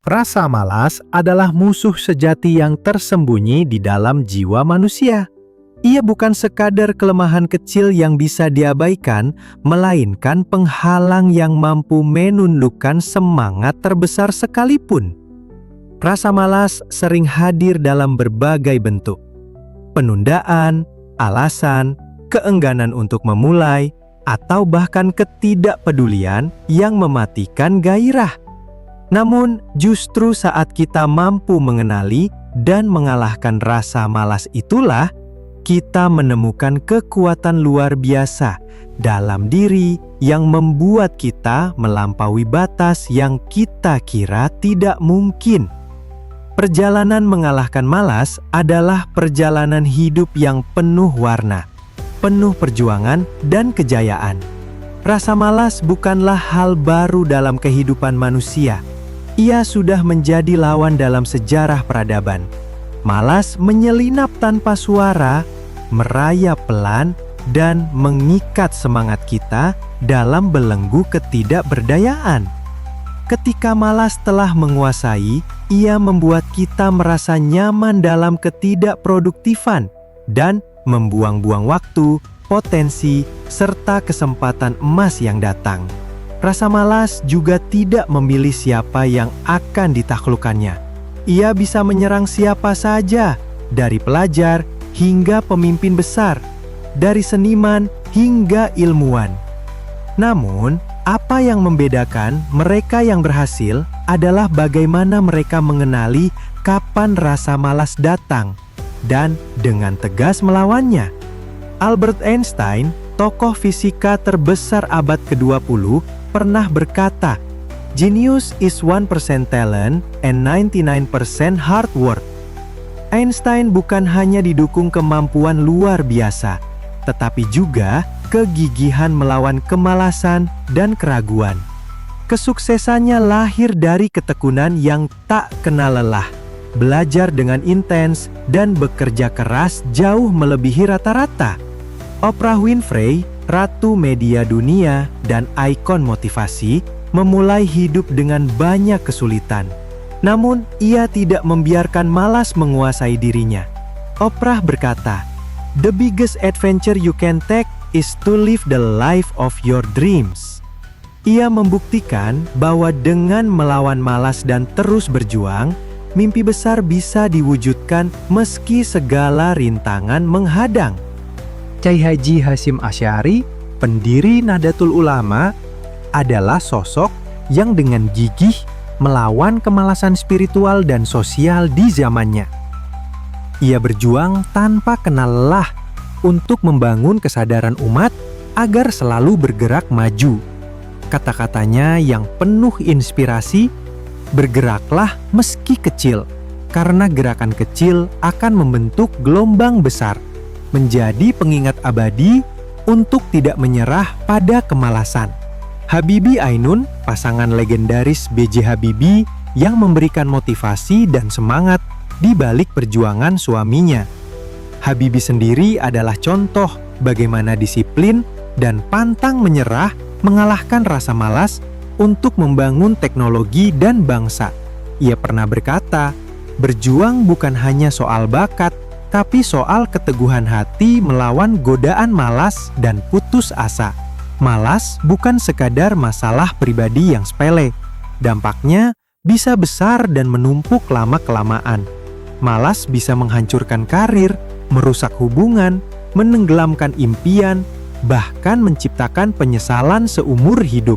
Rasa malas adalah musuh sejati yang tersembunyi di dalam jiwa manusia. Ia bukan sekadar kelemahan kecil yang bisa diabaikan, melainkan penghalang yang mampu menundukkan semangat terbesar sekalipun. Rasa malas sering hadir dalam berbagai bentuk. Penundaan, alasan, keengganan untuk memulai, atau bahkan ketidakpedulian yang mematikan gairah. Namun, justru saat kita mampu mengenali dan mengalahkan rasa malas itulah, kita menemukan kekuatan luar biasa dalam diri yang membuat kita melampaui batas yang kita kira tidak mungkin. Perjalanan mengalahkan malas adalah perjalanan hidup yang penuh warna, penuh perjuangan dan kejayaan. Rasa malas bukanlah hal baru dalam kehidupan manusia. Ia sudah menjadi lawan dalam sejarah peradaban. Malas menyelinap tanpa suara, merayap pelan, dan mengikat semangat kita dalam belenggu ketidakberdayaan. Ketika malas telah menguasai, ia membuat kita merasa nyaman dalam ketidakproduktifan dan membuang-buang waktu, potensi, serta kesempatan emas yang datang. Rasa malas juga tidak memilih siapa yang akan ditaklukkannya. Ia bisa menyerang siapa saja, dari pelajar hingga pemimpin besar, dari seniman hingga ilmuwan. Namun, apa yang membedakan mereka yang berhasil adalah bagaimana mereka mengenali kapan rasa malas datang dan dengan tegas melawannya. Albert Einstein, tokoh fisika terbesar abad ke-20, pernah berkata, "Genius is 1% talent and 99% hard work." Einstein bukan hanya didukung kemampuan luar biasa, tetapi juga kegigihan melawan kemalasan dan keraguan. Kesuksesannya lahir dari ketekunan yang tak kenal lelah, belajar dengan intens, dan bekerja keras jauh melebihi rata-rata. Oprah Winfrey, ratu media dunia dan ikon motivasi, memulai hidup dengan banyak kesulitan. Namun, ia tidak membiarkan malas menguasai dirinya. Oprah berkata, "The biggest adventure you can take is to live the life of your dreams." Ia membuktikan bahwa dengan melawan malas dan terus berjuang, mimpi besar bisa diwujudkan meski segala rintangan menghadang. Kyai Haji Hasyim Asy'ari, pendiri Nahdlatul Ulama, adalah sosok yang dengan gigih melawan kemalasan spiritual dan sosial di zamannya. Ia berjuang tanpa kenal lelah untuk membangun kesadaran umat agar selalu bergerak maju. Kata-katanya yang penuh inspirasi, "Bergeraklah meski kecil, karena gerakan kecil akan membentuk gelombang besar," menjadi pengingat abadi untuk tidak menyerah pada kemalasan. Habibie Ainun, pasangan legendaris B.J. Habibie yang memberikan motivasi dan semangat di balik perjuangan suaminya. Habibie sendiri adalah contoh bagaimana disiplin dan pantang menyerah mengalahkan rasa malas untuk membangun teknologi dan bangsa. Ia pernah berkata, "Berjuang bukan hanya soal bakat, tapi soal keteguhan hati melawan godaan malas dan putus asa." Malas bukan sekadar masalah pribadi yang sepele. Dampaknya bisa besar dan menumpuk lama-kelamaan. Malas bisa menghancurkan karir, merusak hubungan, menenggelamkan impian, bahkan menciptakan penyesalan seumur hidup.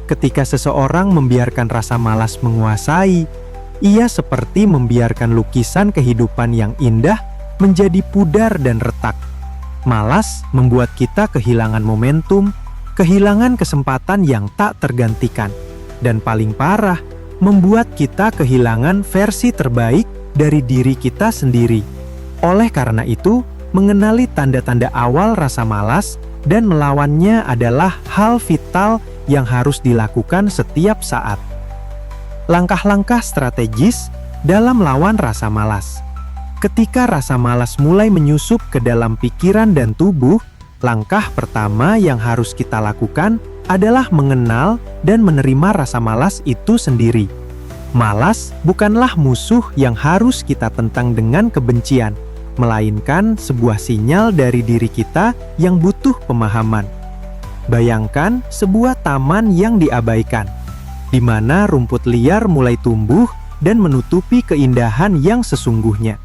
Ketika seseorang membiarkan rasa malas menguasai, ia seperti membiarkan lukisan kehidupan yang indah menjadi pudar dan retak. Malas membuat kita kehilangan momentum, kehilangan kesempatan yang tak tergantikan, dan paling parah, membuat kita kehilangan versi terbaik dari diri kita sendiri. Oleh karena itu, mengenali tanda-tanda awal rasa malas dan melawannya adalah hal vital yang harus dilakukan setiap saat. Langkah-langkah strategis dalam melawan rasa malas. Ketika rasa malas mulai menyusup ke dalam pikiran dan tubuh, langkah pertama yang harus kita lakukan adalah mengenal dan menerima rasa malas itu sendiri. Malas bukanlah musuh yang harus kita tentang dengan kebencian, melainkan sebuah sinyal dari diri kita yang butuh pemahaman. Bayangkan sebuah taman yang diabaikan, di mana rumput liar mulai tumbuh dan menutupi keindahan yang sesungguhnya.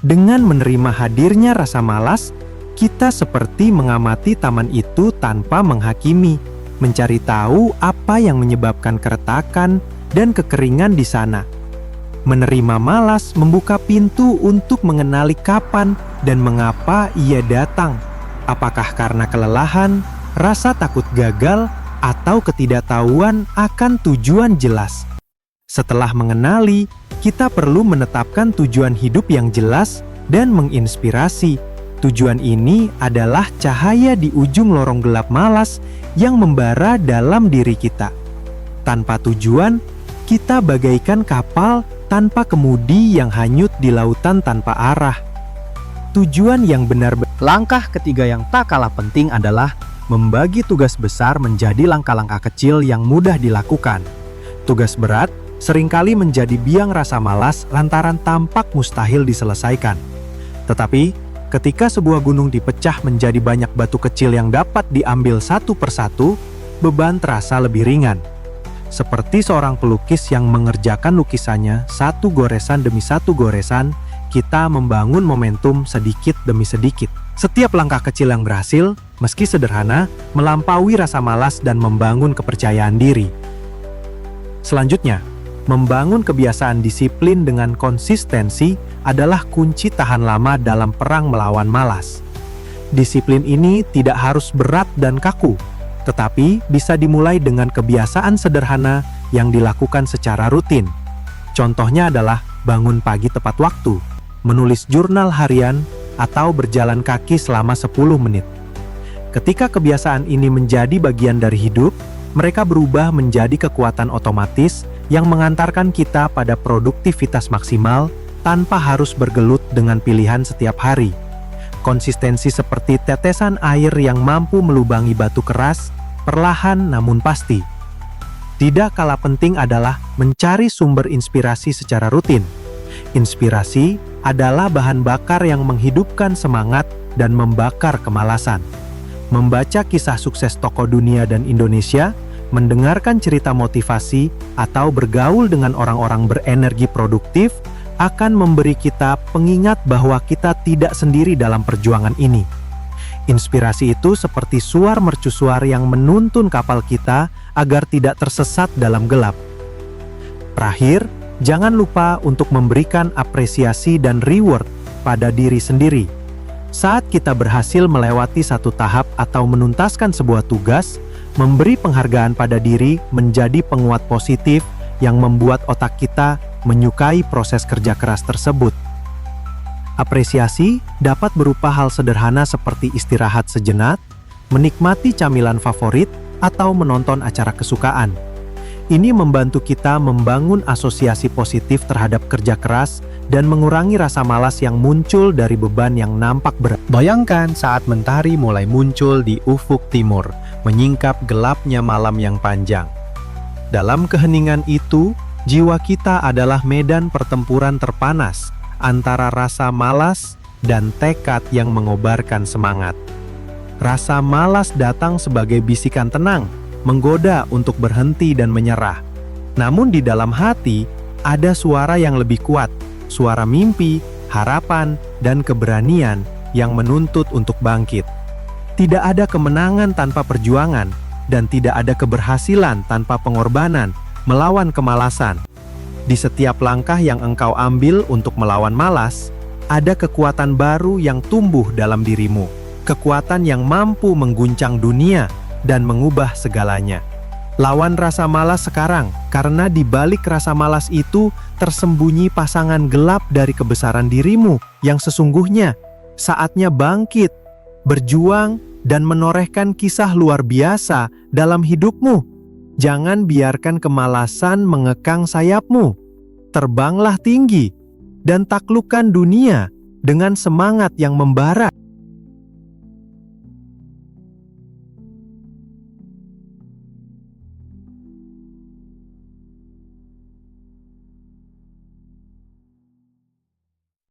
Dengan menerima hadirnya rasa malas, kita seperti mengamati taman itu tanpa menghakimi, mencari tahu apa yang menyebabkan keretakan dan kekeringan di sana. Menerima malas membuka pintu untuk mengenali kapan dan mengapa ia datang. Apakah karena kelelahan, rasa takut gagal, atau ketidaktahuan akan tujuan jelas. Setelah mengenali, kita perlu menetapkan tujuan hidup yang jelas dan menginspirasi. Tujuan ini adalah cahaya di ujung lorong gelap malas yang membara dalam diri kita. Tanpa tujuan, kita bagaikan kapal tanpa kemudi yang hanyut di lautan tanpa arah. Tujuan yang benar-benar. Langkah ketiga yang tak kalah penting adalah membagi tugas besar menjadi langkah-langkah kecil yang mudah dilakukan. Tugas berat seringkali menjadi biang rasa malas lantaran tampak mustahil diselesaikan. Tetapi, ketika sebuah gunung dipecah menjadi banyak batu kecil yang dapat diambil satu persatu, beban terasa lebih ringan. Seperti seorang pelukis yang mengerjakan lukisannya satu goresan demi satu goresan, kita membangun momentum sedikit demi sedikit. Setiap langkah kecil yang berhasil, meski sederhana, melampaui rasa malas dan membangun kepercayaan diri. Selanjutnya, membangun kebiasaan disiplin dengan konsistensi adalah kunci tahan lama dalam perang melawan malas. Disiplin ini tidak harus berat dan kaku, tetapi bisa dimulai dengan kebiasaan sederhana yang dilakukan secara rutin. Contohnya adalah bangun pagi tepat waktu, menulis jurnal harian, atau berjalan kaki selama 10 menit. Ketika kebiasaan ini menjadi bagian dari hidup, mereka berubah menjadi kekuatan otomatis yang mengantarkan kita pada produktivitas maksimal tanpa harus bergelut dengan pilihan setiap hari. Konsistensi seperti tetesan air yang mampu melubangi batu keras, perlahan namun pasti. Tidak kalah penting adalah mencari sumber inspirasi secara rutin. Inspirasi adalah bahan bakar yang menghidupkan semangat dan membakar kemalasan. Membaca kisah sukses tokoh dunia dan Indonesia, mendengarkan cerita motivasi, atau bergaul dengan orang-orang berenergi produktif akan memberi kita pengingat bahwa kita tidak sendiri dalam perjuangan ini. Inspirasi itu seperti suar mercusuar yang menuntun kapal kita agar tidak tersesat dalam gelap. Terakhir, jangan lupa untuk memberikan apresiasi dan reward pada diri sendiri. Saat kita berhasil melewati satu tahap atau menuntaskan sebuah tugas, memberi penghargaan pada diri menjadi penguat positif yang membuat otak kita menyukai proses kerja keras tersebut. Apresiasi dapat berupa hal sederhana seperti istirahat sejenak, menikmati camilan favorit, atau menonton acara kesukaan. Ini membantu kita membangun asosiasi positif terhadap kerja keras dan mengurangi rasa malas yang muncul dari beban yang nampak berat. Bayangkan saat mentari mulai muncul di ufuk timur, menyingkap gelapnya malam yang panjang. Dalam keheningan itu, jiwa kita adalah medan pertempuran terpanas antara rasa malas dan tekad yang mengobarkan semangat. Rasa malas datang sebagai bisikan tenang, menggoda untuk berhenti dan menyerah. Namun di dalam hati, ada suara yang lebih kuat, suara mimpi, harapan, dan keberanian yang menuntut untuk bangkit. Tidak ada kemenangan tanpa perjuangan, dan tidak ada keberhasilan tanpa pengorbanan melawan kemalasan. Di setiap langkah yang engkau ambil untuk melawan malas, ada kekuatan baru yang tumbuh dalam dirimu. Kekuatan yang mampu mengguncang dunia dan mengubah segalanya. Lawan rasa malas sekarang, karena di balik rasa malas itu tersembunyi pasangan gelap dari kebesaran dirimu yang sesungguhnya. Saatnya bangkit, berjuang, dan menorehkan kisah luar biasa dalam hidupmu. Jangan biarkan kemalasan mengekang sayapmu. Terbanglah tinggi dan taklukkan dunia dengan semangat yang membara.